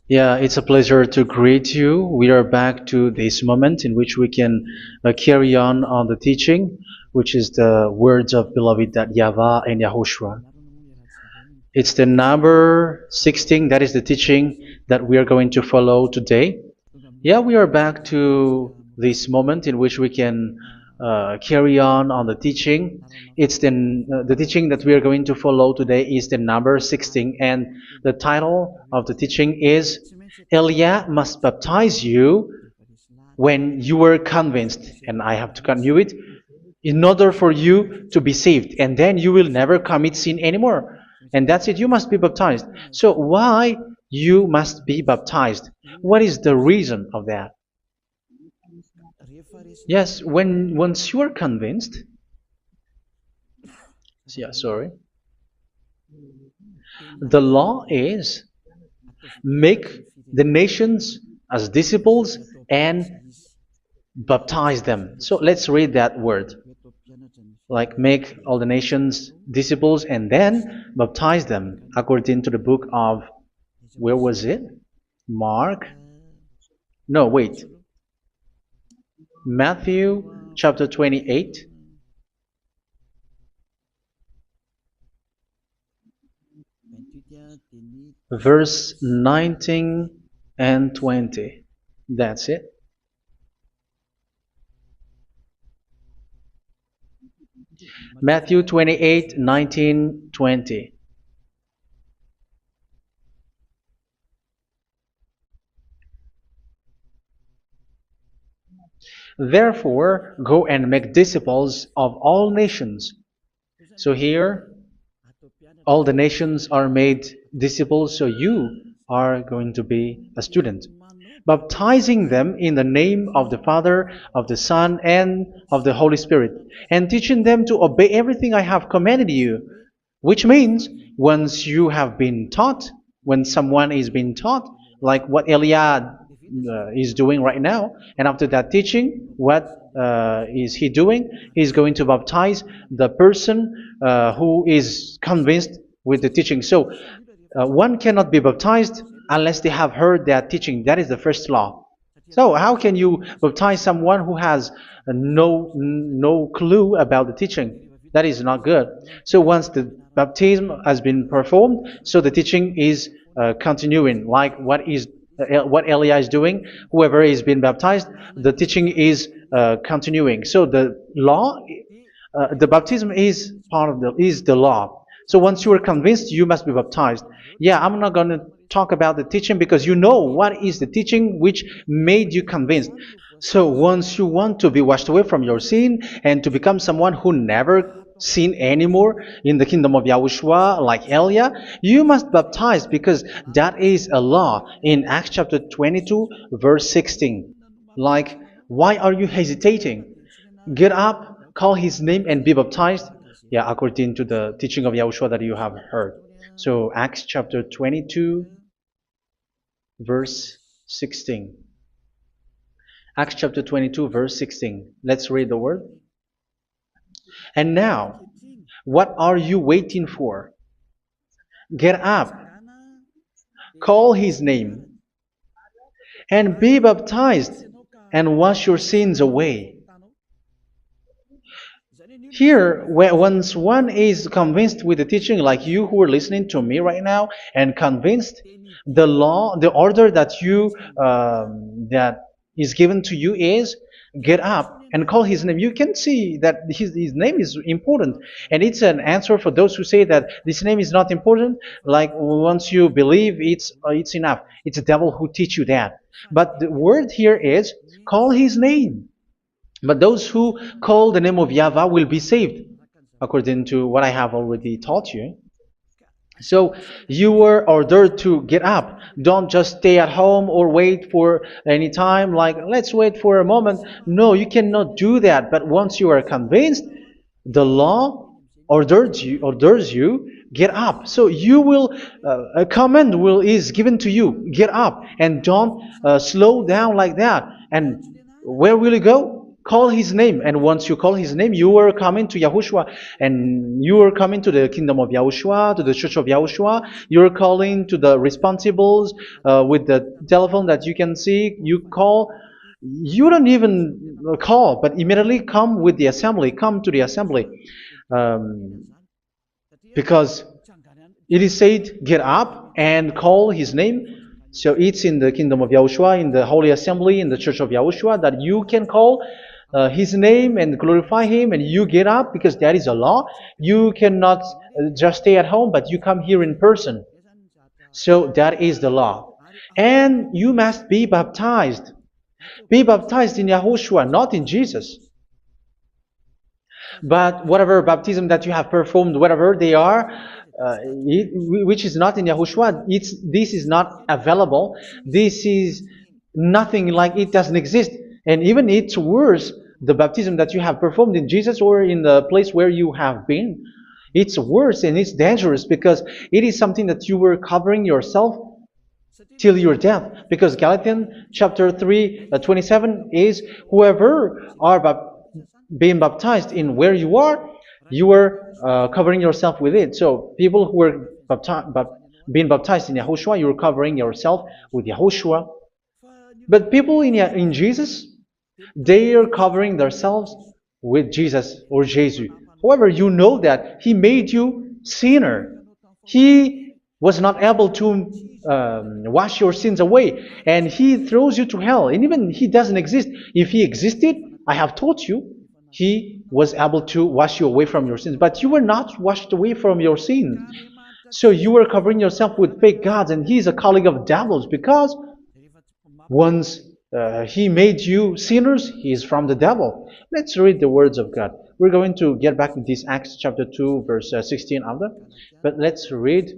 Yeah, it's a pleasure to greet you. We are back to this moment in which we can carry on the teaching, which is the words of beloved that YAHVAH and YAHOSHUA. It's the number 16, that is the teaching that we are going to follow today. Yeah, we are back to this moment in which we can carry on the teaching. It's the teaching that we are going to follow today is the number 16, and the title of the teaching is Elia must baptize you when you were convinced, and I have to continue it, in order for you to be saved, and then you will never commit sin anymore. And that's it, you must be baptized. So why you must be baptized? What is the reason of that? Yes, once you are convinced, yeah, sorry, the law is make the nations as disciples and baptize them. So let's read that word. Like make all the nations disciples and then baptize them according to the book of, where was it? Mark? No, wait. Matthew chapter 28. Verse 19 and 20. That's it. Matthew 28, 19, 20. Therefore, go and make disciples of all nations. So here, all the nations are made disciples, so you are going to be a student. Baptizing them in the name of the Father, of the Son, and of the Holy Spirit, and teaching them to obey everything I have commanded you. Which means, once you have been taught, when someone is being taught, like what Elia is doing right now, and after that teaching, what is he doing? He's going to baptize the person who is convinced with the teaching. So one cannot be baptized unless they have heard that teaching. That is the first law. So how can you baptize someone who has no clue about the teaching? That is not good. So once the baptism has been performed, so the teaching is continuing, like what Elia is doing. Whoever is being baptized, the teaching is continuing. So the law, the baptism is part of the law. So once you are convinced, you must be baptized. Yeah, I'm not going to talk about the teaching because you know what is the teaching which made you convinced. So once you want to be washed away from your sin and to become someone who never sin anymore in the kingdom of YAHOSHUA like Elia, you must baptize because that is a law in Acts chapter 22 verse 16. Like, why are you hesitating? Get up, call his name and be baptized. Yeah, according to the teaching of YAHOSHUA that you have heard. So Acts chapter 22 verse 16. Acts chapter 22 verse 16. Let's read the word. And now, what are you waiting for? Get up, call his name, and be baptized, and wash your sins away. Here, once one is convinced with the teaching, like you who are listening to me right now, and convinced, the law, the order that that is given to you is get up and call his name. You can see that his name is important, and it's an answer for those who say that this name is not important. Like once you believe, it's enough. It's the devil who teach you that. But the word here is call his name. But those who call the name of YAHVAH will be saved, according to what I have already taught you. So you were ordered to get up. Don't just stay at home or wait for any time, like let's wait for a moment. No, you cannot do that. But once you are convinced, the law orders you get up. So you will a command is given to you. Get up and don't slow down like that. And where will you go? call his name. And once you call his name, you are coming to Yahushua. And you are coming to the kingdom of Yahushua, to the church of Yahushua. You are calling to the responsibles with the telephone that you can see. You call. You don't even call, but immediately come with the assembly. Come to the assembly. Um, because it is said, get up and call his name. So it's in the kingdom of Yahushua, in the holy assembly, in the church of Yahushua, that you can call his name and glorify him, and you get up, because that is a law. You cannot just stay at home, but you come here in person. So that is the law. And you must be baptized. Be baptized in Yahushua, not in Jesus. But whatever baptism that you have performed, whatever they are, which is not in Yahushua, this is not available. This is nothing, like it doesn't exist. And even it's worse, the baptism that you have performed in Jesus or in the place where you have been. It's worse and it's dangerous, because it is something that you were covering yourself till your death. Because Galatians chapter 3, 27 is, whoever are being baptized in where you are covering yourself with it. So people who were being baptized in Yahushua, you're covering yourself with Yahushua. But people in Jesus, they are covering themselves with Jesus or Jesus. However, you know that he made you sinner. He was not able to wash your sins away, and he throws you to hell. And even he doesn't exist. If he existed, I have taught you, he was able to wash you away from your sins. But you were not washed away from your sins. So you were covering yourself with fake gods, and he is a colleague of devils, because once he made you sinners, he is from the devil. Let's read the words of God. We're going to get back to this Acts chapter 2, verse 16 after. But let's read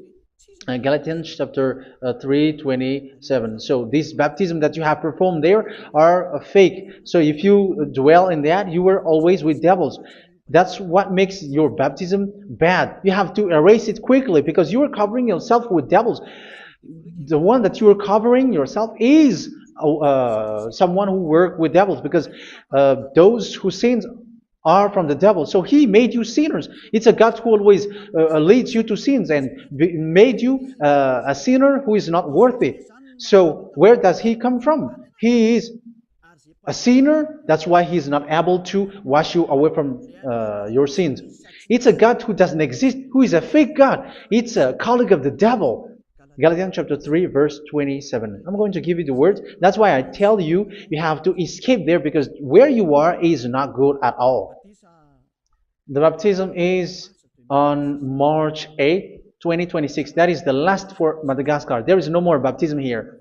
Galatians chapter 3, 27. So this baptism that you have performed there are fake. So if you dwell in that, you were always with devils. That's what makes your baptism bad. You have to erase it quickly, because you are covering yourself with devils. The one that you are covering yourself is someone who worked with devils, because those who sins are from the devil. So he made you sinners. It's a God who always leads you to sins, and made you a sinner who is not worthy. So where does he come from? He is a sinner. That's why he is not able to wash you away from your sins. It's a God who doesn't exist, who is a fake God. It's a colleague of the devil. Galatians chapter 3, verse 27. I'm going to give you the words. That's why I tell you, you have to escape there, because where you are is not good at all. The baptism is on March 8, 2026. That is the last for Madagascar. There is no more baptism here.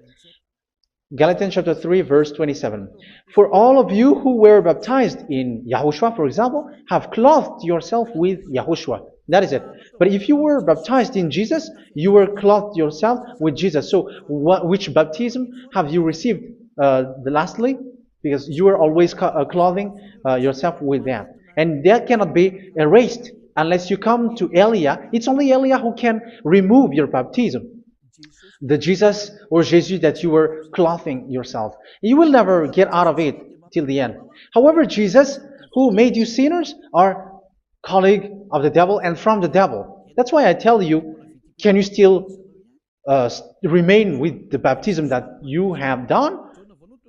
Galatians chapter 3, verse 27. For all of you who were baptized in Yahushua, for example, have clothed yourself with Yahushua. That is it. But if you were baptized in Jesus, you were clothed yourself with Jesus. So which baptism have you received lastly? Because you are always clothing yourself with that. And that cannot be erased unless you come to Eliah. It's only Eliah who can remove your baptism. The Jesus or Jesus that you were clothing yourself. You will never get out of it till the end. However, Jesus, who made you sinners, are colleague of the devil and from the devil. That's why I tell you, can you still remain with the baptism that you have done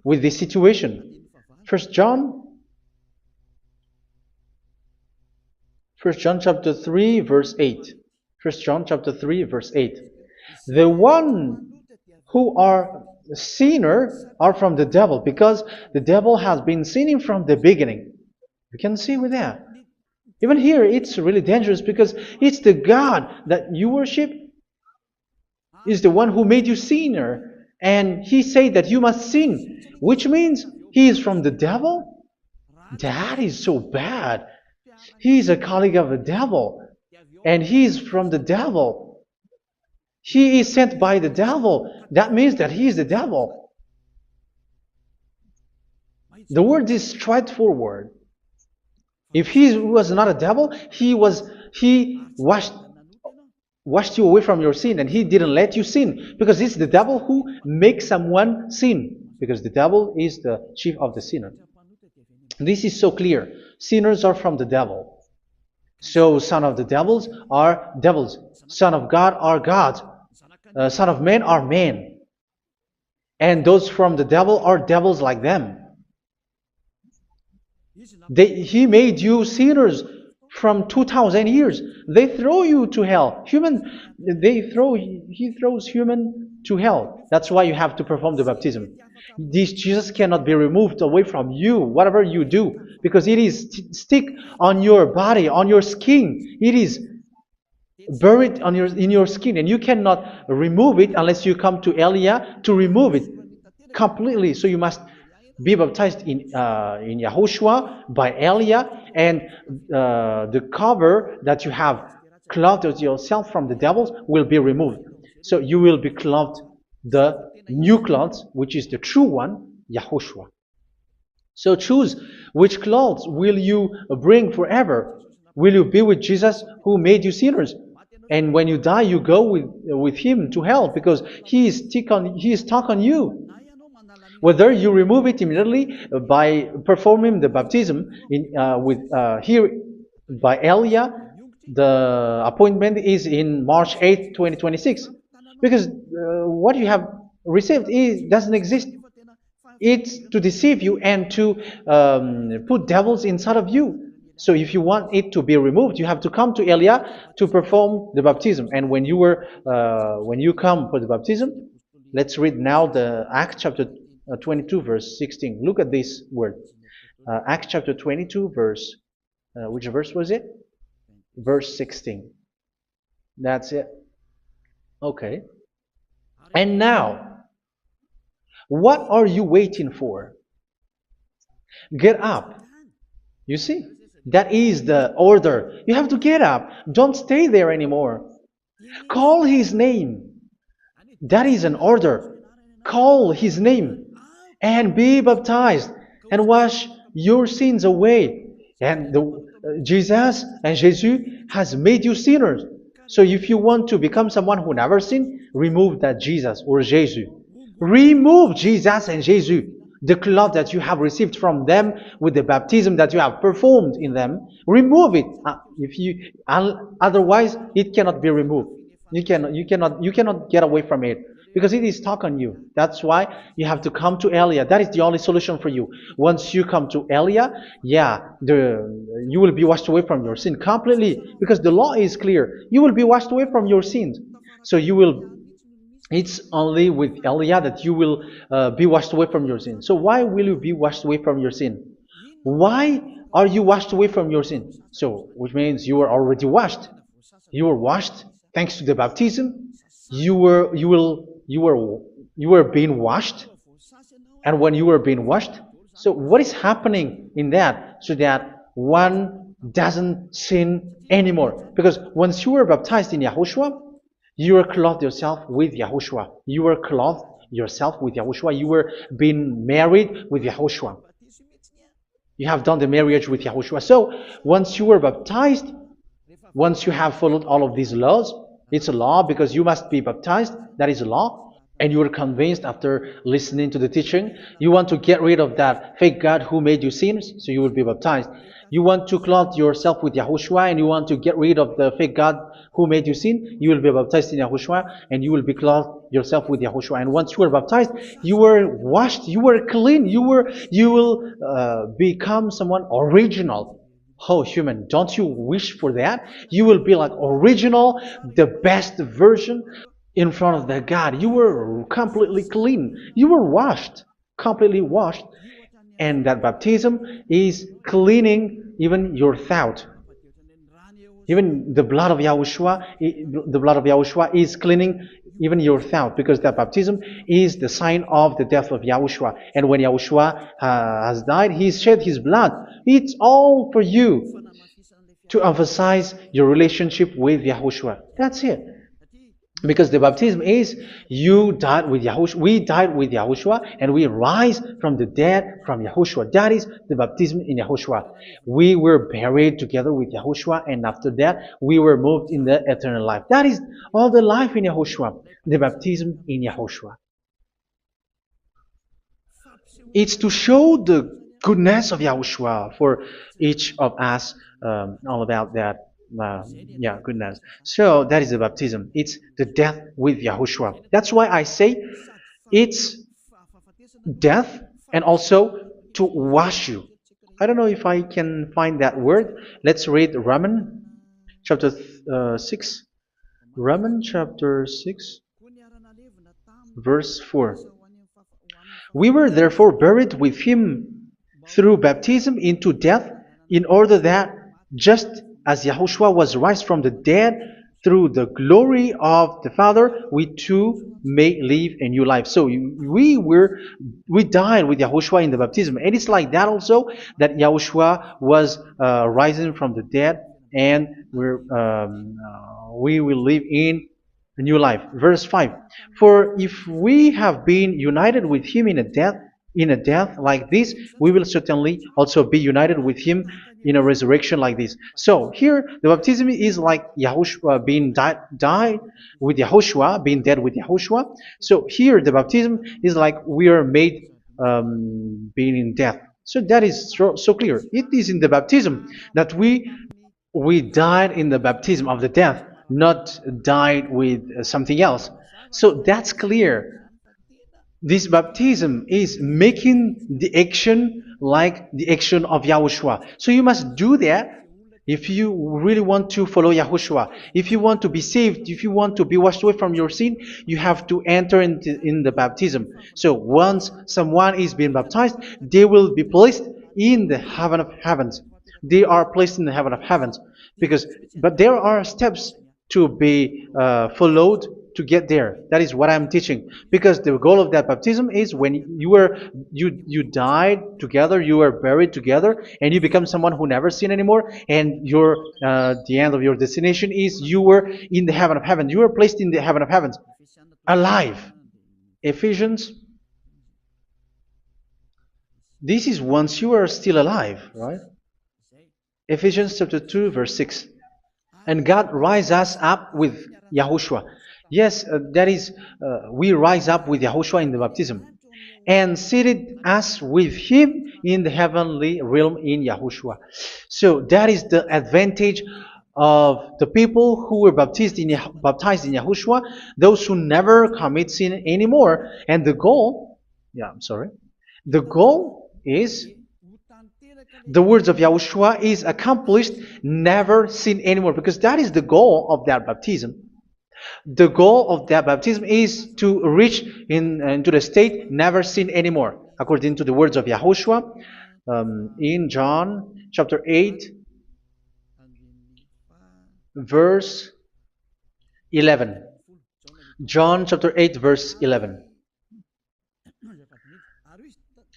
with this situation? First John chapter 3, verse 8. First John chapter 3, verse 8. The one who are sinner are from the devil, because the devil has been sinning from the beginning. You can see with that. Even here, it's really dangerous, because it's the God that you worship is the one who made you sinner. And he said that you must sin, which means he is from the devil. That is so bad. He is a colleague of the devil, and he is from the devil. He is sent by the devil. That means that he is the devil. The word is straightforward. If he was not a devil, he washed you away from your sin, and he didn't let you sin, because it's the devil who makes someone sin, because the devil is the chief of the sinner. This is so clear. Sinners are from the devil. So son of the devils are devils. Son of God are gods. Son of men are men. And those from the devil are devils like them. He made you sinners from 2,000 years. They throw you to hell. He throws human to hell. That's why you have to perform the baptism. This Jesus cannot be removed away from you, whatever you do, because it is stick on your body, on your skin. It is buried in your skin, and you cannot remove it unless you come to Elia to remove it completely. So you must be baptized in YAHOSHUA by Elia, and the cover that you have clothed yourself from the devils will be removed. So you will be clothed the new clothes, which is the true one, YAHOSHUA. So choose which clothes will you bring forever. Will you be with Jesus who made you sinners? And when you die, you go with him to hell because he is stuck on you. Whether you remove it immediately by performing the baptism here by Elia, the appointment is in March 8, 2026. Because what you have received doesn't exist. It's to deceive you and to put devils inside of you. So if you want it to be removed, you have to come to Elia to perform the baptism. And when you come for the baptism, let's read now the Acts chapter 22 verse 16. Look at this word. Acts chapter 22 verse, which verse was it? Verse 16. That's it. Okay. And now, what are you waiting for? Get up. You see, that is the order. You have to get up. Don't stay there anymore. Call his name. That is an order. Call his name and be baptized and wash your sins away. And Jesus has made you sinners. So if you want to become someone who never sinned, remove that Jesus or Jesus. Remove Jesus and Jesus, the cloth that you have received from them with the baptism that you have performed in them. Remove it. Otherwise, it cannot be removed. You cannot get away from it because it is stuck on you. That's why you have to come to Elia. That is the only solution for you. Once you come to Elia, you will be washed away from your sin completely because the law is clear. You will be washed away from your sins. So it's only with Elia that you will be washed away from your sin. So why will you be washed away from your sin? Why are you washed away from your sin? So, which means you were already washed. You were washed thanks to the baptism. You were being washed, and when you were being washed, so what is happening in that? So that one doesn't sin anymore. Because once you were baptized in YAHOSHUA, you were clothed yourself with YAHOSHUA. You were clothed yourself with YAHOSHUA. You were being married with YAHOSHUA. You have done the marriage with YAHOSHUA. So once you were baptized, once you have followed all of these laws, it's a law because you must be baptized. That is a law. And you are convinced after listening to the teaching. You want to get rid of that fake God who made you sinners, so you will be baptized. You want to clothe yourself with YAHOSHUA and you want to get rid of the fake God who made you sin, you will be baptized in YAHOSHUA and you will be clothed yourself with YAHOSHUA. And once you are baptized, you were washed, you were clean, you will become someone original. Oh, human, don't you wish for that? You will be like original, the best version in front of the God. You were completely clean. You were washed, completely washed. And that baptism is cleaning even your thought. Even the blood of YAHOSHUA is cleaning even your thought, because that baptism is the sign of the death of YAHOSHUA. And when YAHOSHUA has died, he shed his blood. It's all for you to emphasize your relationship with YAHOSHUA. That's it. Because the baptism is you died with YAHOSHUA, we died with YAHOSHUA, and we rise from the dead from YAHOSHUA. That is the baptism in YAHOSHUA. We were buried together with YAHOSHUA, and after that we were moved in the eternal life. That is all the life in YAHOSHUA, the baptism in YAHOSHUA. It's to show the goodness of Yahushua for each of us, all about that. Uh, yeah, goodness. So that is the baptism. It's the death with Yahushua. That's why I say it's death and also to wash you. I don't know if I can find that word. Let's read Romans chapter 6. Romans chapter 6, verse 4. We were therefore buried with him through baptism into death, in order that, just as Yahushua was raised from the dead through the glory of the Father, we too may live a new life. So we died with Yahushua in the baptism, and it's like that also that Yahushua was rising from the dead, and we will live in a new life. Verse 5. For if we have been united with him in a death like this, we will certainly also be united with him in a resurrection like this. So here the baptism is like Yahushua being died with Yahushua, being dead with Yahushua. So here the baptism is like we are made being in death. So that is so clear. It is in the baptism that we died in the baptism of the death, not died with something else. So that's clear. This baptism is making the action like the action of Yahushua. So you must do that if you really want to follow Yahushua. If you want to be saved, if you want to be washed away from your sin, you have to enter in the baptism. So once someone is being baptized, they will be placed in the heaven of heavens. They are placed in the heaven of heavens but there are steps to be followed to get there. That is what I'm teaching. Because the goal of that baptism is when you died together, you were buried together, and you become someone who never sin anymore. And the end of your destination is you were in the heaven of heaven. You were placed in the heaven of heavens, alive. Ephesians. This is once you are still alive, right? Ephesians chapter 2, verse 6. And God rise us up with Yahushua. Yes, that is, we rise up with Yahushua in the baptism. And seated us with him in the heavenly realm in Yahushua. So that is the advantage of the people who were baptized in Yahushua, those who never commit sin anymore. And the goal, the goal is the words of Yahushua is accomplished, never sin anymore, because that is the goal of that baptism. The goal of that baptism is to reach into the state never sin anymore, according to the words of Yahushua in John chapter 8, verse 11. John chapter 8, verse 11.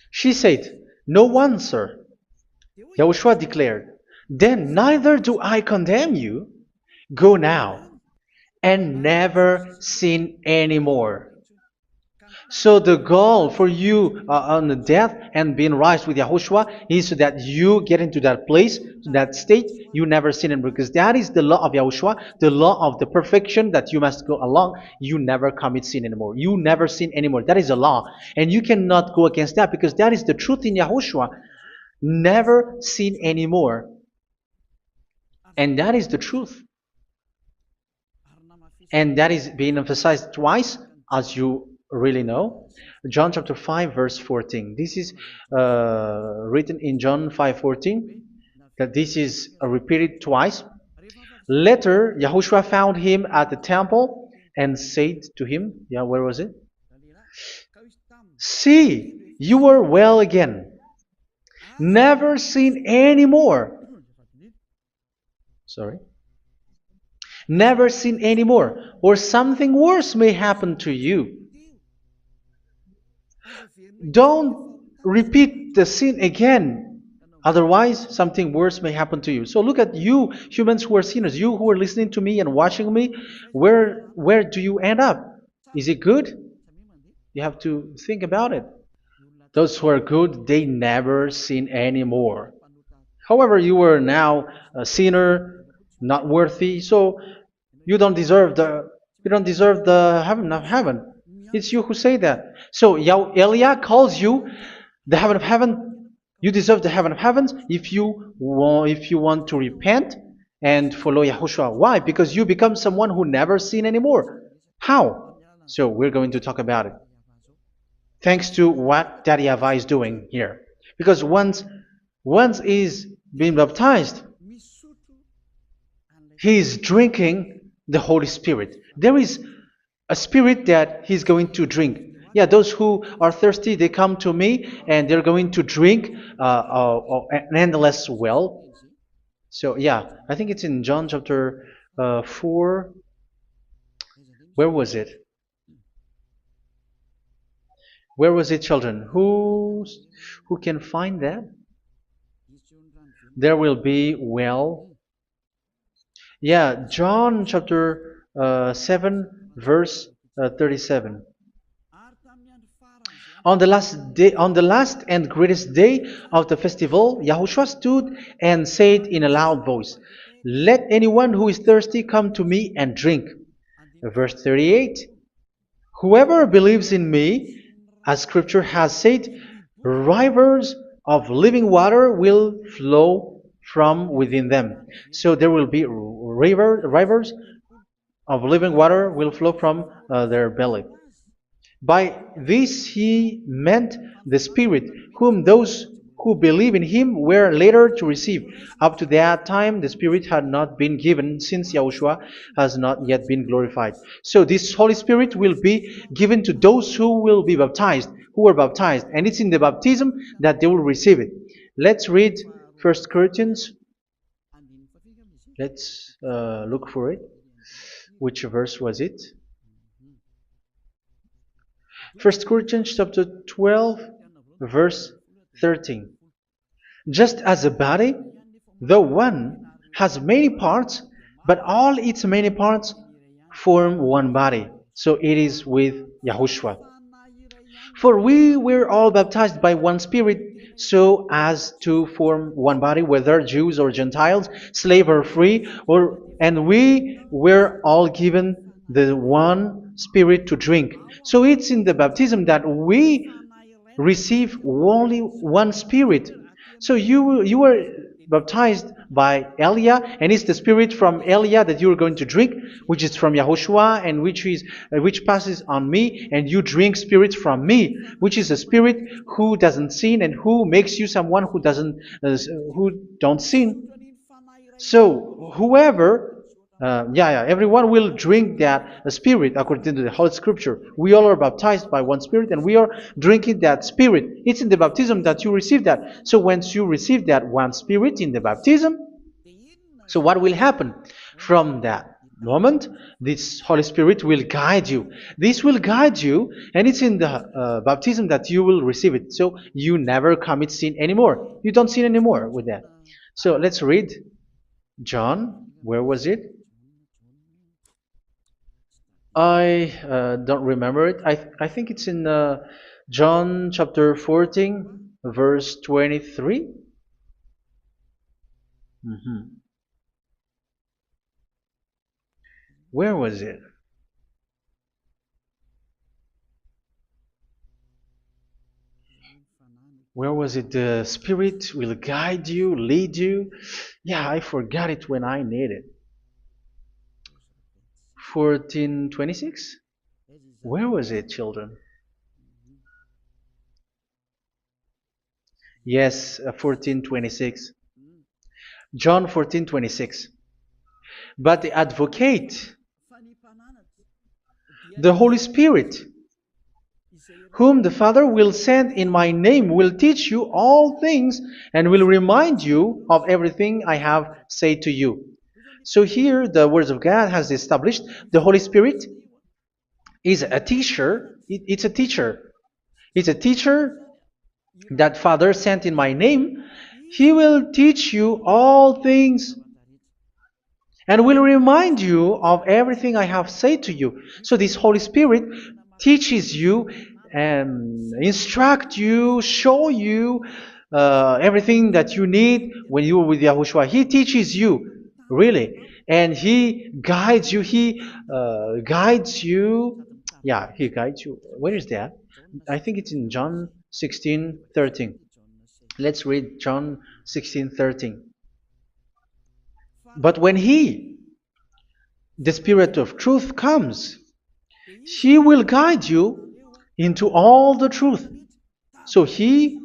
She said, "No one, sir." Yahushua declared, "Then neither do I condemn you. Go now and never sin anymore." So the goal for you on the death and being raised with Yahushua is so that you get into that place, to that state, you never sin anymore. Because that is the law of Yahushua, the law of the perfection that you must go along. You never commit sin anymore. You never sin anymore. That is a law. And you cannot go against that because that is the truth in Yahushua. Never sin anymore. And that is the truth. And that is being emphasized twice, as you really know. John chapter 5, verse 14. This is written in John 5:14. That this is repeated twice. Later, Yahushua found him at the temple and said to him, where was it? "See, you are well again. Never sin anymore." Never sin anymore, or something worse may happen to you. Don't repeat the sin again. Otherwise, something worse may happen to you. So look at you, humans who are sinners, you who are listening to me and watching me. Where do you end up? Is it good? You have to think about it. Those who are good, they never sin anymore. However, you are now a sinner, not worthy, so you don't deserve the heaven of heaven. It's you who say that. So Eliah calls you the heaven of heaven. You deserve the heaven of heavens if you want to repent and follow Yahushua. Why? Because you become someone who never sin anymore. How? So we're going to talk about it. Thanks to what Daddy YAHVAH is doing here. Because once he's been baptized, he is drinking the Holy Spirit. There is a spirit that he's going to drink. Yeah, those who are thirsty, they come to me and they're going to drink an endless well. So yeah, I think it's in John chapter 4. Where was it? Where was it, children? Who can find that? There will be well. Yeah, John chapter 7, verse 37. On the last and greatest day of the festival, Yahushua stood and said in a loud voice, "Let anyone who is thirsty come to me and drink." Verse 38, "Whoever believes in me, as Scripture has said, rivers of living water will flow from within them." So there will be rivers of living water will flow from their belly. By this he meant the Spirit, whom those who believe in him were later to receive. Up to that time, the Spirit had not been given, since Yahushua has not yet been glorified. So this Holy Spirit will be given to those who will be baptized, who were baptized, and it's in the baptism that they will receive it. Let's read 1 Corinthians. Let's look for it. Which verse was it? 1 Corinthians chapter 12, verse 13. Just as a body, though one, has many parts, but all its many parts form one body. So it is with Yahushua. For we were all baptized by one Spirit, so as to form one body, whether Jews or Gentiles, slave or free, and we were all given the one Spirit to drink. So it's in the baptism that we receive only one Spirit. So you were baptized by Elia, and it's the Spirit from Elia that you are going to drink, which is from Yahushua, and which passes on me, and you drink Spirit from me, which is a Spirit who doesn't sin and who makes you someone who don't sin. So whoever everyone will drink that Spirit according to the Holy Scripture. We all are baptized by one Spirit, and we are drinking that Spirit. It's in the baptism that you receive that. So once you receive that one Spirit in the baptism, so what will happen? From that moment, this Holy Spirit will guide you. This will guide you, and it's in the baptism that you will receive it. So you never commit sin anymore. You don't sin anymore with that. So let's read John. Where was it? I don't remember it. I think it's in John chapter 14, verse 23. Where was it? Where was it? The Spirit will guide you, lead you. Yeah, I forgot it when I need it. 14:26? Where was it, children? Yes, 14:26. John 14:26. But the Advocate, the Holy Spirit, whom the Father will send in my name, will teach you all things and will remind you of everything I have said to you. So here the words of God has established the Holy Spirit is a teacher. It's a teacher. It's a teacher that Father sent in my name. He will teach you all things and will remind you of everything I have said to you. So this Holy Spirit teaches you and instruct you, show you everything that you need when you are with Yahushua. He teaches you, really. And He guides you. He guides you. Yeah, He guides you. Where is that? I think it's in John 16:13. Let's read John 16:13. But when He, the Spirit of truth, comes, He will guide you into all the truth. So He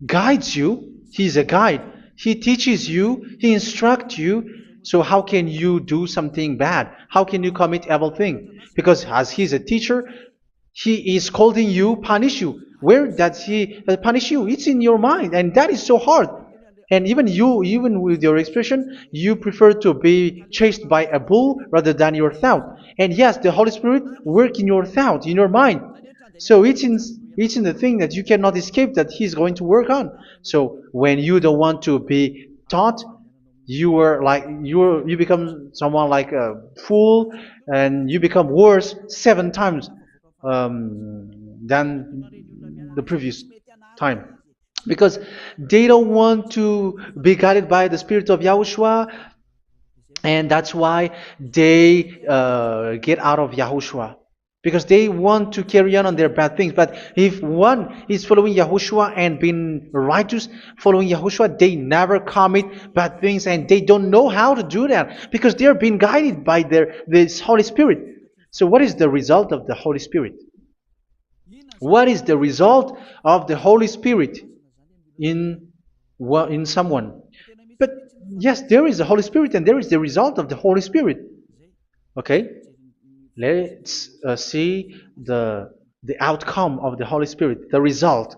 guides you. He's a guide. He teaches you. He instructs you. So how can you do something bad? How can you commit evil thing? Because as He's a teacher, He is scolding you, punish you. Where does He punish you? It's in your mind, and that is so hard. And even you, even with your expression, you prefer to be chased by a bull rather than your thought. And yes, the Holy Spirit work in your thought, in your mind. So it's in the thing that you cannot escape that He's going to work on. So when you don't want to be taught, you become someone like a fool, and you become worse 7 times than the previous time, because they don't want to be guided by the Spirit of Yahushua, and that's why they get out of Yahushua, because they want to carry on their bad things. But if one is following Yahushua and being righteous, following Yahushua, they never commit bad things, and they don't know how to do that because they are being guided by this Holy Spirit. So what is the result of the Holy Spirit? What is the result of the Holy Spirit in in someone? But yes, there is the Holy Spirit, and there is the result of the Holy Spirit. Okay, let's see the outcome of the Holy Spirit, the result.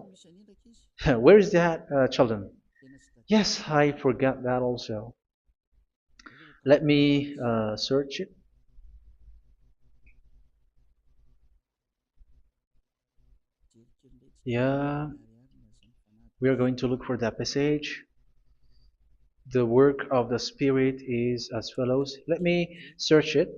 Where is that, children? Yes, I forgot that also. Let me search it. Yeah, we are going to look for that passage. The work of the Spirit is as follows. Let me search it.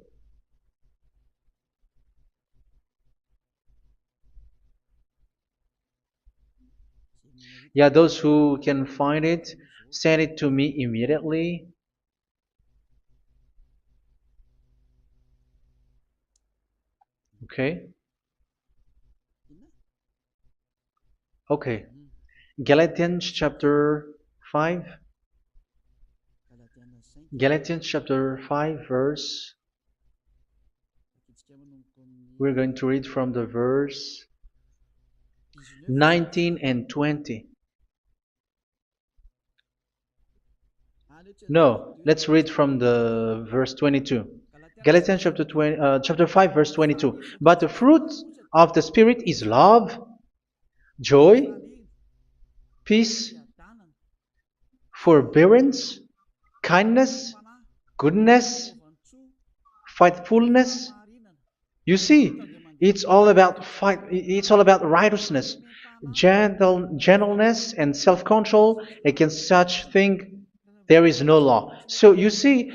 Yeah, those who can find it, send it to me immediately. Okay. Okay. Galatians chapter 5. Galatians chapter 5 verse. We're going to read from the verse 19 and 20. No, let's read from the verse 22. Galatians chapter 5 verse 22. But the fruit of the Spirit is love, joy, peace, forbearance, kindness, goodness, faithfulness. You see, it's all about fight. It's all about righteousness, gentleness, and self-control. Against such thing, there is no law. So you see,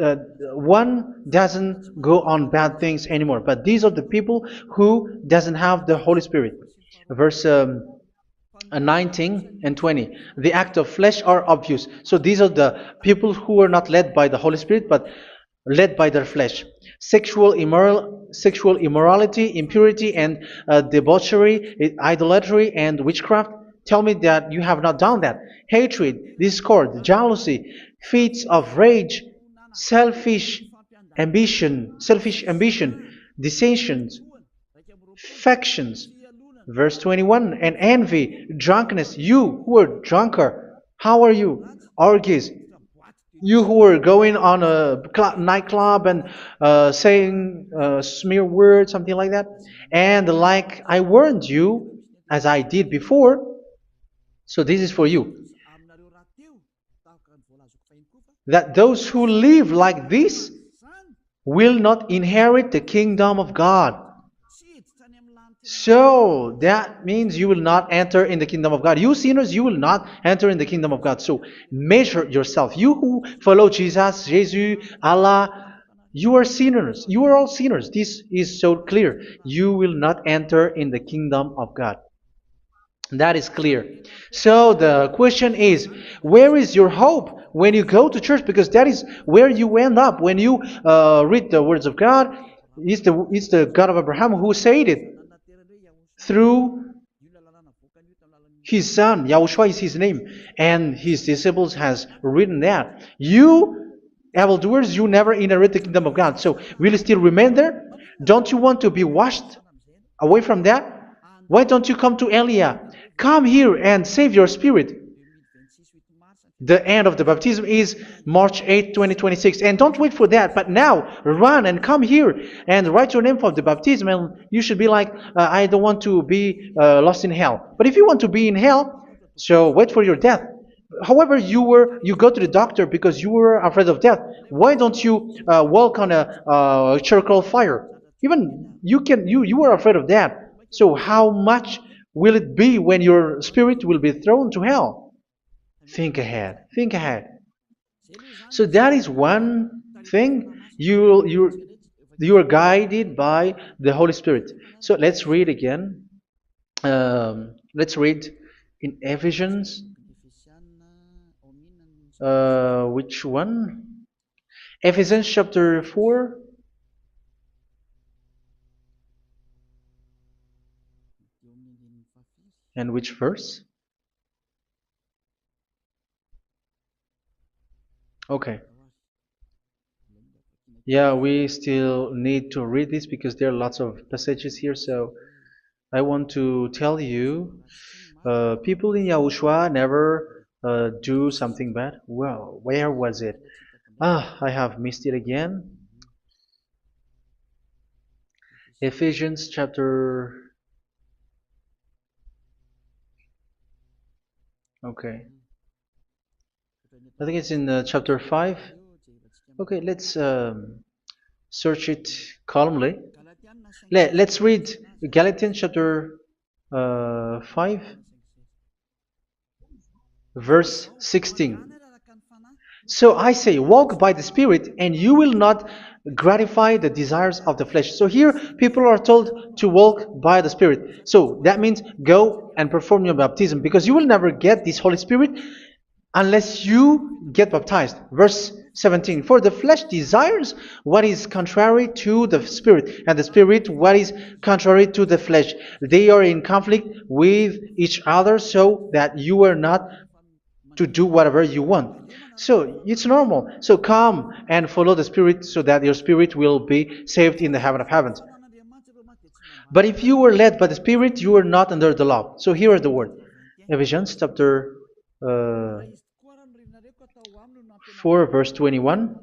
uh, one doesn't go on bad things anymore. But these are the people who doesn't have the Holy Spirit. Verse 19 and 20. The act of flesh are obvious. So these are the people who are not led by the Holy Spirit, but led by their flesh. Sexual immorality, impurity, and debauchery, idolatry, and witchcraft. Tell me that you have not done that. Hatred, discord, jealousy, fits of rage, selfish ambition, dissensions, factions. Verse 21, and envy, drunkenness. You who are drunkard, how are you? Orgies. You who are going on a nightclub and saying smear words, something like that. And like I warned you, as I did before, so this is for you, that those who live like this will not inherit the kingdom of God. So that means you will not enter in the kingdom of God. You sinners, you will not enter in the kingdom of God. So measure yourself. You who follow Jesus, Allah, you are sinners. You are all sinners. This is so clear. You will not enter in the kingdom of God. That is clear. So the question is, where is your hope when you go to church? Because that is where you end up when you read the words of God. It's the God of Abraham who said it through His son, Yahushua is his name, and his disciples has written that. You evildoers, you never inherit the kingdom of God. So will you still remain there? Don't you want to be washed away from that? Why don't you come to Elia? Come here and save your spirit. The end of the baptism is March 8th, 2026. And don't wait for that, but now run and come here and write your name for the baptism. And you should be like, I don't want to be lost in hell. But if you want to be in hell, so wait for your death. However, you go to the doctor because you were afraid of death. Why don't you walk on a charcoal fire? Even you were afraid of that. So how much will it be when your spirit will be thrown to hell? Think ahead. Think ahead. So that is one thing. You are guided by the Holy Spirit. So let's read again. Let's read in Ephesians. Which one? Ephesians chapter 4. And which verse? Okay. Yeah, we still need to read this because there are lots of passages here. So I want to tell you, people in Yahushua never do something bad. Well, where was it? I have missed it again. Ephesians chapter. Okay. I think it's in chapter 5. Okay, let's search it calmly. Let's read Galatians chapter 5, verse 16. So I say, walk by the Spirit, and you will not gratify the desires of the flesh. So here, people are told to walk by the Spirit. So that means go and perform your baptism, because you will never get this Holy Spirit unless you get baptized. Verse 17. For the flesh desires what is contrary to the Spirit, and the Spirit what is contrary to the flesh. They are in conflict with each other, so that you are not to do whatever you want. So it's normal. So come and follow the Spirit so that your spirit will be saved in the heaven of heavens. But if you were led by the Spirit, you are not under the law. So here are the word. Ephesians chapter 4 verse 21.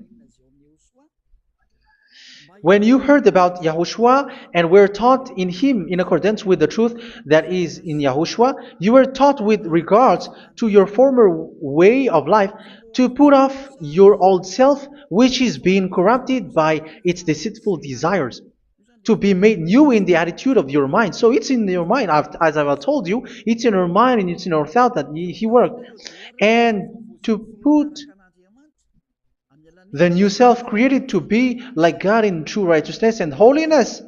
When you heard about Yahushua and were taught in him in accordance with the truth that is in Yahushua, you were taught with regards to your former way of life to put off your old self, which is being corrupted by its deceitful desires, to be made new in the attitude of your mind. So it's in your mind, as I've told you, it's in our mind and it's in our thought that he worked. And to put the new self created to be like God in true righteousness and holiness.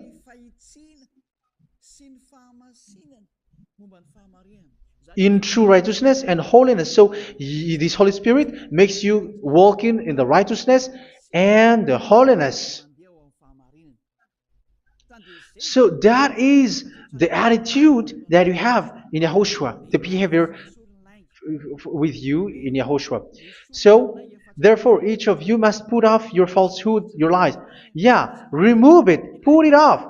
In true righteousness and holiness. So this Holy Spirit makes you walking in the righteousness and the holiness. So that is the attitude that you have in Yahushua, the behavior with you in Yahushua. So therefore, each of you must put off your falsehood, your lies. Yeah, remove it, put it off.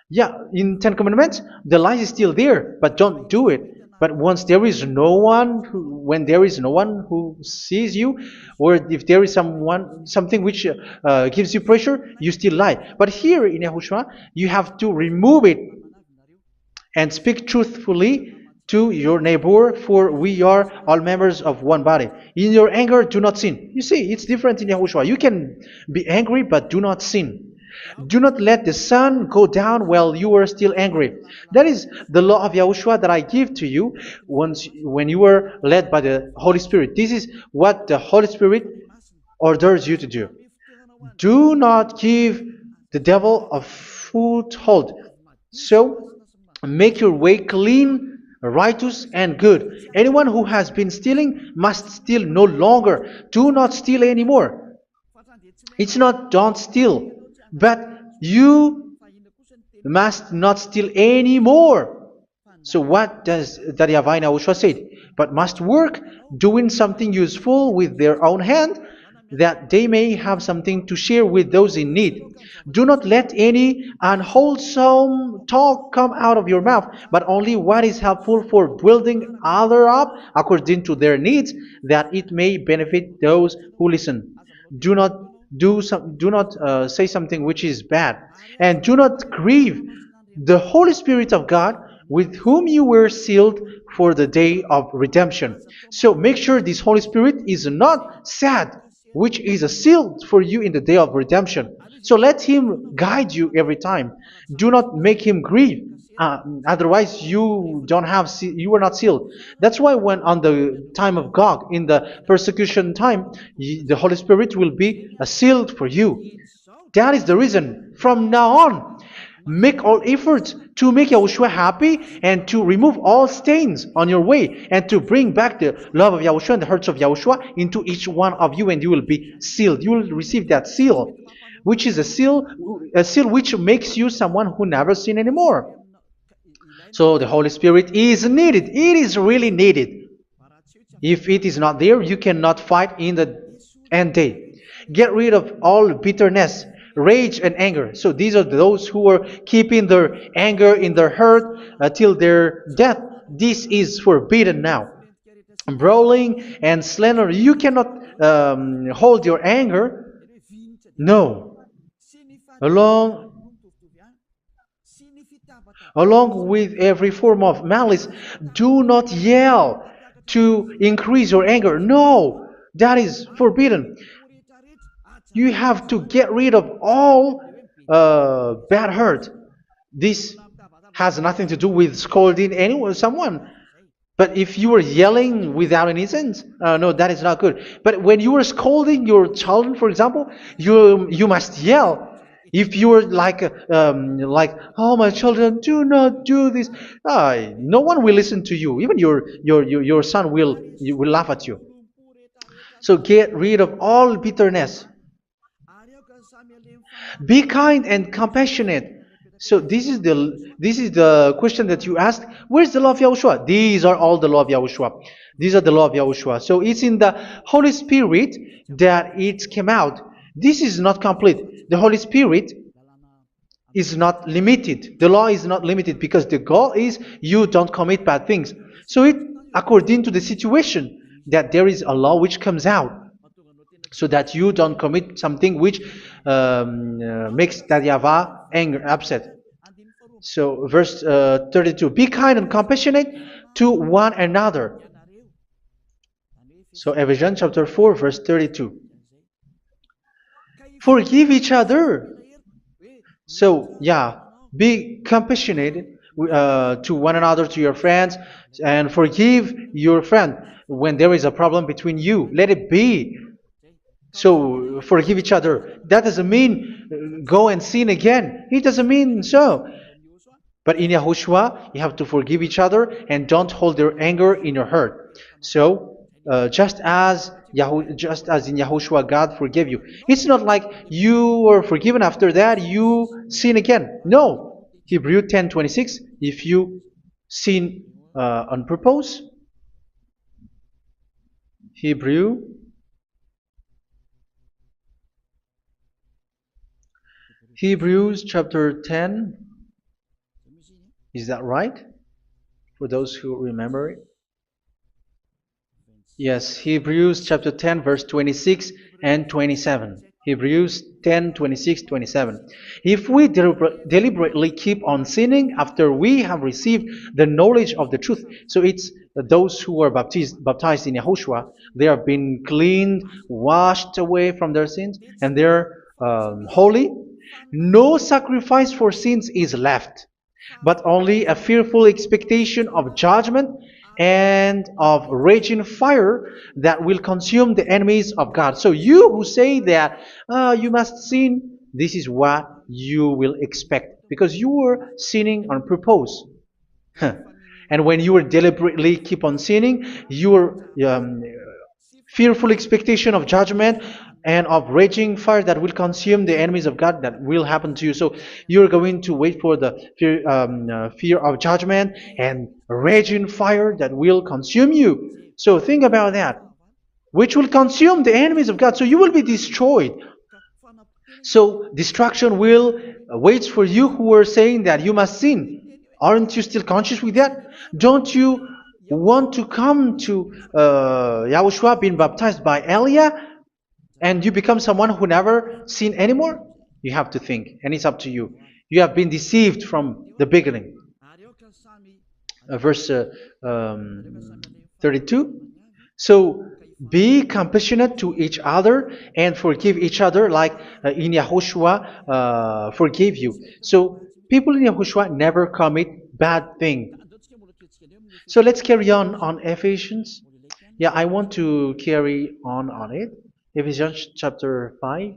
Yeah, in Ten Commandments, the lie is still there, but don't do it. But once there is no one, when there is no one who sees you, or if there is something which gives you pressure, you still lie. But here in Yahushua, you have to remove it and speak truthfully to your neighbor, for we are all members of one body. In your anger, do not sin. You see, it's different in Yahushua. You can be angry, but do not sin. Do not let the sun go down while you are still angry. That is the law of Yahushua that I give to you when you are led by the Holy Spirit. This is what the Holy Spirit orders you to do. Do not give the devil a foothold. So, make your way clean, righteous, and good. Anyone who has been stealing must steal no longer. Do not steal anymore. It's not don't steal, but you must not steal anymore. So what does the YAHVAH in YAHOSHUA say? But must work doing something useful with their own hand, that they may have something to share with those in need. Do not let any unwholesome talk come out of your mouth, but only what is helpful for building other up according to their needs, that it may benefit those who listen. Do not do not say something which is bad, and do not grieve the Holy Spirit of God, with whom you were sealed for the day of redemption. So make sure this Holy Spirit is not sad, which is a seal for you in the day of redemption. So let Him guide you every time. Do not make Him grieve. Otherwise, you don't have you are not sealed. That's why when on the time of God, in the persecution time, the Holy Spirit will be a sealed for you. That is the reason. From now on, make all efforts to make Yahushua happy and to remove all stains on your way and to bring back the love of Yahushua and the hearts of Yahushua into each one of you, and you will be sealed. You will receive that seal, which is a seal which makes you someone who never sin anymore. So the Holy Spirit is needed. It is really needed. If it is not there, you cannot fight in the end day. Get rid of all bitterness, rage, and anger. So these are those who are keeping their anger in their heart till their death. This is forbidden now. Brawling and slander. You cannot hold your anger. No. Along Along with every form of malice, do not yell to increase your anger. No, that is forbidden. You have to get rid of all bad hurt. This has nothing to do with scolding anyone, someone. But if you are yelling without any sense, no, that is not good. But when you are scolding your children, for example, you must yell. If you are like, oh my children, do not do this, no one will listen to you. Even your son will laugh at you. So get rid of all bitterness. Be kind and compassionate. So this is the question that you asked. Where's the law of Yahushua? These are all the law of Yahushua. These are the law of Yahushua. So it's in the Holy Spirit that it came out. This is not complete. The Holy Spirit is not limited. The law is not limited because the goal is you don't commit bad things. So it according to the situation that there is a law which comes out, so that you don't commit something which makes that YAHVAH angry, upset. So verse 32, be kind and compassionate to one another. So Ephesians chapter 4 verse 32. Forgive each other. So yeah, be compassionate to one another, to your friends, and forgive your friend when there is a problem between you. Let it be. So forgive each other. That doesn't mean go and sin again. It doesn't mean so. But in Yahushua, you have to forgive each other and don't hold their anger in your heart. So just as in Yahushua, God forgave you. It's not like you were forgiven after that you sin again. No. Hebrew 10:26. If you sin on purpose, Hebrews chapter 10. Is that right? For those who remember it? Yes, Hebrews chapter 10 verse 26 and 27. Hebrews 10, 26, 27. If we deliberately keep on sinning after we have received the knowledge of the truth, so it's those who are baptized in Yahushua, they have been cleaned, washed away from their sins, and they're holy. No sacrifice for sins is left, but only a fearful expectation of judgment and of raging fire that will consume the enemies of God. So you who say that you must sin, this is what you will expect, because you were sinning on purpose. And when you will deliberately keep on sinning, you are fearful expectation of judgment and of raging fire that will consume the enemies of God that will happen to you. So you're going to wait for the fear of judgment and raging fire that will consume you. So think about that, which will consume the enemies of God. So you will be destroyed. So destruction will wait for you who are saying that you must sin. Aren't you still conscious with that? Don't you want to come to Yahushua being baptized by Elia and you become someone who never sinned anymore? You have to think, and it's up to you. You have been deceived from the beginning. Verse 32. So be compassionate to each other and forgive each other like in Yahushua forgave you. So people in Yahushua never commit bad thing. So let's carry on Ephesians. Yeah, I want to carry on it. Ephesians chapter 5.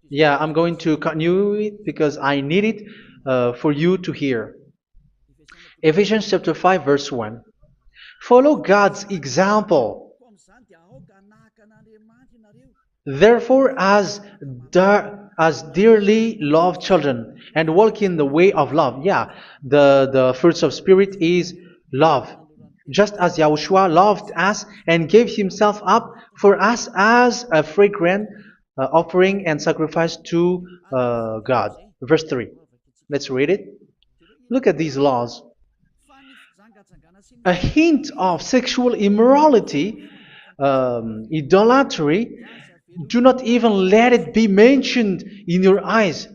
Yeah, I'm going to continue it because I need it for you to hear. Ephesians chapter 5 verse 1. Follow God's example. Therefore, as dearly loved children, and walk in the way of love. Yeah, the fruits of spirit is love. Just as Yahushua loved us and gave himself up for us as a fragrant offering and sacrifice to God. Verse 3. Let's read it. Look at these laws. A hint of sexual immorality, idolatry, do not even let it be mentioned in your eyes,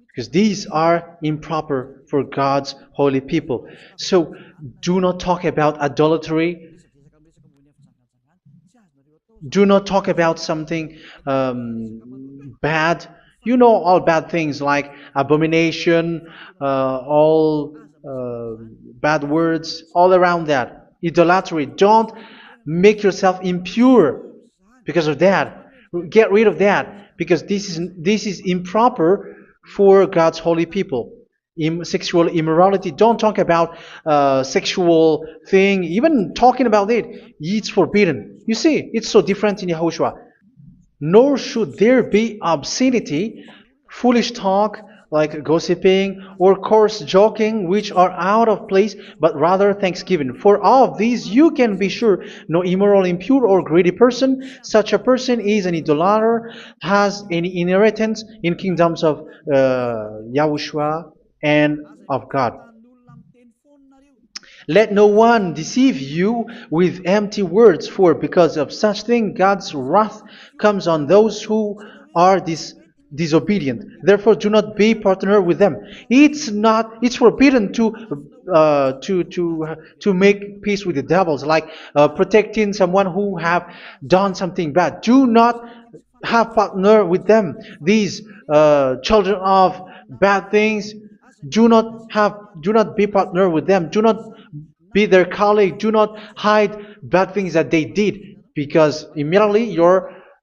because these are improper for God's holy people. So do not talk about idolatry. Do not talk about something bad. You know all bad things like abomination, all bad words, all around that. Idolatry. Don't make yourself impure because of that. Get rid of that because this is improper for God's holy people. Sexual immorality. Don't talk about sexual thing. Even talking about it, it's forbidden. You see, it's so different in Yahushua. Nor should there be obscenity, foolish talk like gossiping or coarse joking, which are out of place, but rather thanksgiving. For of these you can be sure: no immoral, impure, or greedy person, such a person is an idolater, has any inheritance in kingdoms of Yahushua and of God. Let no one deceive you with empty words, for because of such thing God's wrath comes on those who are disobedient. Therefore, do not be partner with them. It's forbidden to make peace with the devils, like protecting someone who have done something bad. Do not have partner with them. These children of bad things, do not be partner with them. Do not be their colleague. Do not hide bad things that they did, because immediately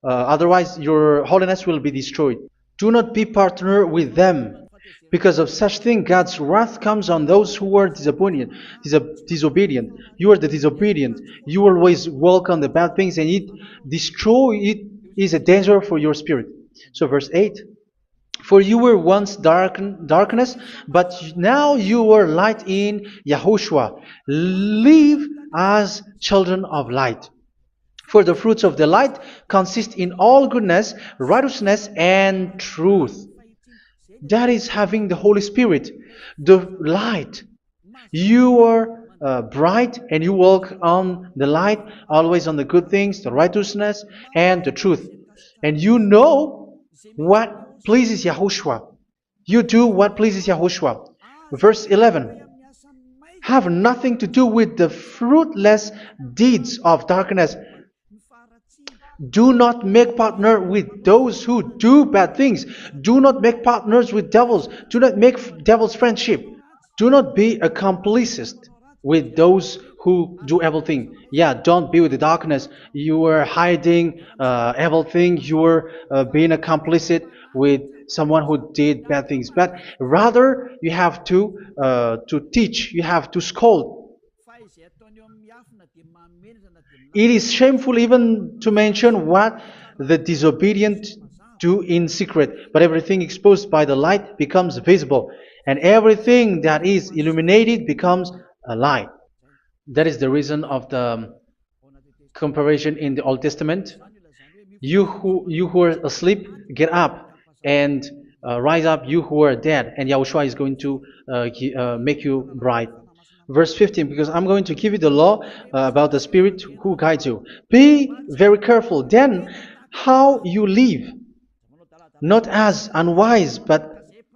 otherwise your holiness will be destroyed. Do not be partner with them. Because of such thing, God's wrath comes on those who are disobedient. You are the disobedient. You always walk on the bad things, and it is a danger for your spirit. So verse 8. For you were once darkness, but now you are light in Yahushua. Live as children of light. For the fruits of the light consist in all goodness, righteousness, and truth. That is having the Holy Spirit, the light. You are bright and you walk on the light, always on the good things, the righteousness, and the truth. And you know what pleases Yahushua. You do what pleases Yahushua. Verse 11. Have nothing to do with the fruitless deeds of darkness. Do not make partner with those who do bad things. Do not make partners with devils. Do not make devils friendship. Do not be accomplices with those who do evil thing. Yeah, don't be with the darkness. You are hiding evil thing. You are being a complicit with someone who did bad things. But rather, you have to teach. You have to scold. It is shameful even to mention what the disobedient do in secret, but everything exposed by the light becomes visible, and everything that is illuminated becomes a light. That is the reason of the comparison in the Old Testament. You who are asleep, get up and rise up, you who are dead, and Yahushua is going to make you bright. Verse 15, because I'm going to give you the law about the Spirit who guides you. Be very careful then how you live, not as unwise, but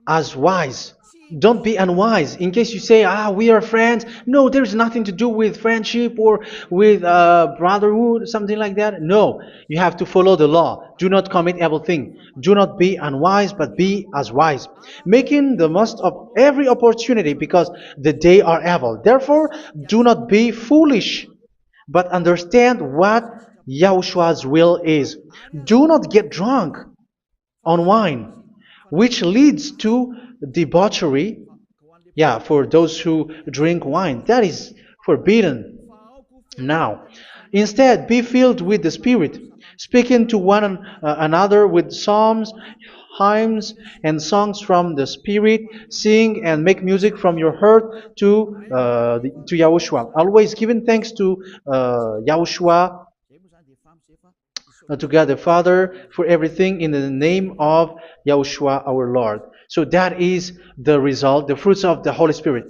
as wise. Don't be unwise. In case you say, we are friends. No, there's nothing to do with friendship or with brotherhood, something like that. No, you have to follow the law. Do not commit evil thing. Do not be unwise, but be as wise, making the most of every opportunity because the day are evil. Therefore, do not be foolish, but understand what Yahushua's will is. Do not get drunk on wine, which leads to debauchery. Yeah, for those who drink wine, that is forbidden now. Instead, be filled with the Spirit, speaking to one another with psalms, hymns, and songs from the Spirit. Sing and make music from your heart to Yahushua. Always giving thanks to Yahushua, to God the Father for everything in the name of Yahushua our Lord. So that is the result, the fruits of the Holy Spirit.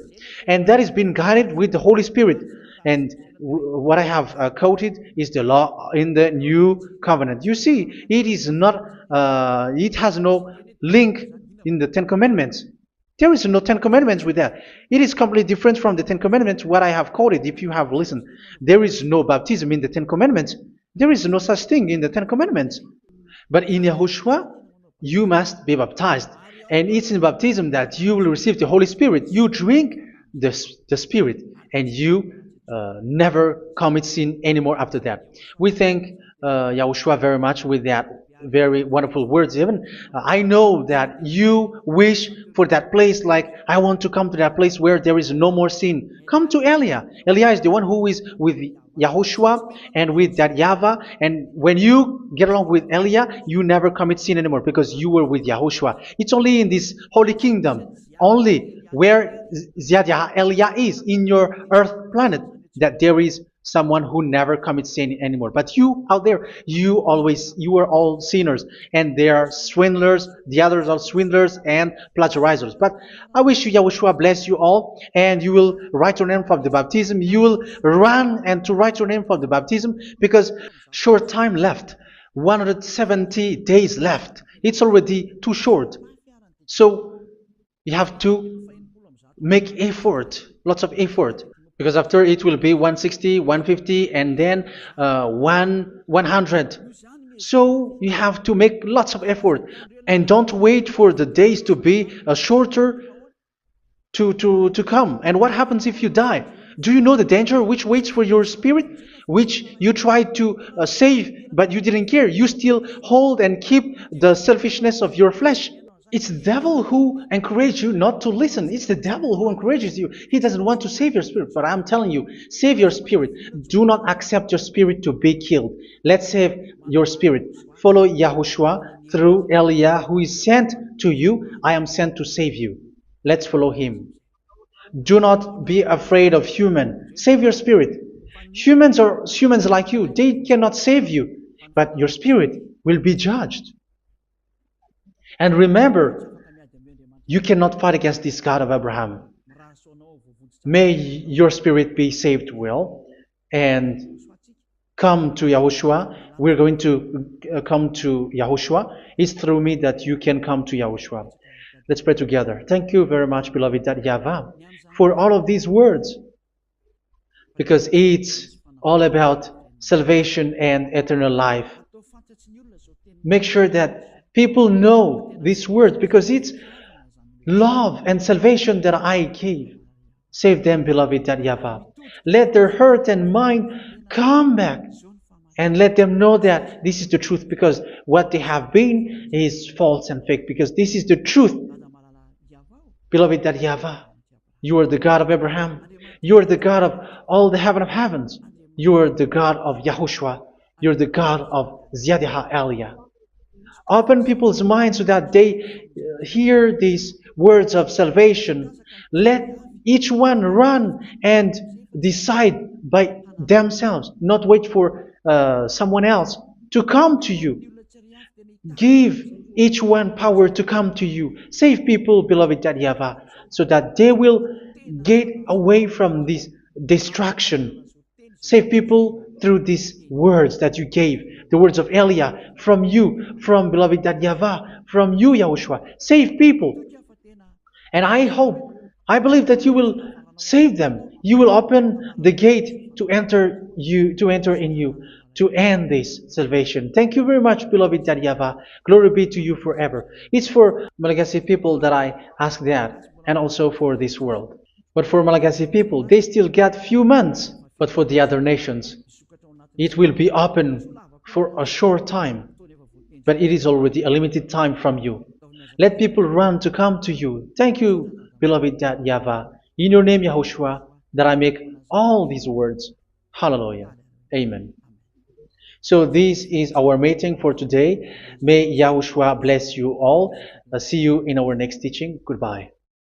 And that is being guided with the Holy Spirit. And what I have quoted is the law in the new covenant. You see, it is not, it has no link in the Ten Commandments. There is no Ten Commandments with that. It is completely different from the Ten Commandments, what I have quoted, if you have listened. There is no baptism in the Ten Commandments. There is no such thing in the Ten Commandments. But in Yahushua, you must be baptized. And it's in baptism that you will receive the Holy Spirit. You drink the Spirit, and you never commit sin anymore after that. We thank Yahushua very much with that very wonderful words. Even I know that you wish for that place, like I want to come to that place where there is no more sin. Come to Elia. Elia is the one who is with Yahushua and with that YAHVAH, and when you get along with Elia, you never commit sin anymore because you were with Yahushua. It's only in this holy kingdom, only where Ziad Elia is, in your earth planet, that there is someone who never commits sin anymore. But you out there, you are all sinners, and they are swindlers. The others are swindlers and plagiarizers. But I wish you, Yahushua, bless you all, and you will write your name for the baptism. You will run and to write your name for the baptism, because short time left, 170 days left. It's already too short. So you have to make effort, lots of effort, because after it will be 160, 150, and then 100. So you have to make lots of effort, and don't wait for the days to be shorter to come. And what happens if you die? Do you know the danger which waits for your spirit, which you tried to save, but you didn't care? You still hold and keep the selfishness of your flesh. It's the devil who encourages you not to listen. It's the devil who encourages you. He doesn't want to save your spirit. But I'm telling you, save your spirit. Do not accept your spirit to be killed. Let's save your spirit. Follow Yahushua through Elia, who is sent to you. I am sent to save you. Let's follow him. Do not be afraid of human. Save your spirit. Humans are humans like you. They cannot save you. But your spirit will be judged. And remember, you cannot fight against this God of Abraham. May your spirit be saved well and come to Yahushua. We're going to come to Yahushua. It's through me that you can come to Yahushua. Let's pray together. Thank you very much, beloved YAHVAH, for all of these words, because it's all about salvation and eternal life. Make sure that people know these words, because it's love and salvation that I gave. Save them, beloved YAHVAH. Let their heart and mind come back. And let them know that this is the truth, because what they have been is false and fake, because this is the truth. Beloved YAHVAH, you are the God of Abraham. You are the God of all the heaven of heavens. You are the God of YAHOSHUA. You are the God of Ziyadiha Aliyah. Open people's minds so that they hear these words of salvation. Let each one run and decide by themselves, not wait for someone else to come to you. Give each one power to come to you. Save people, beloved YAHVAH, so that they will get away from this distraction. Save people through these words that you gave, the words of Elia, from you, from beloved YAHVAH, from you, YAHOSHUA. Save people. And I believe that you will save them. You will open the gate to enter in you, to end this salvation. Thank you very much, beloved YAHVAH. Glory be to you forever. It's for Malagasy people that I ask that, and also for this world. But for Malagasy people, they still got few months. But for the other nations, it will be open for a short time. But it is already a limited time from you. Let people run to come to you. Thank you, beloved YAHVAH. In your name, YAHOSHUA, that I make all these words. Hallelujah. Amen. So this is our meeting for today. May YAHOSHUA bless you all. See you in our next teaching. Goodbye.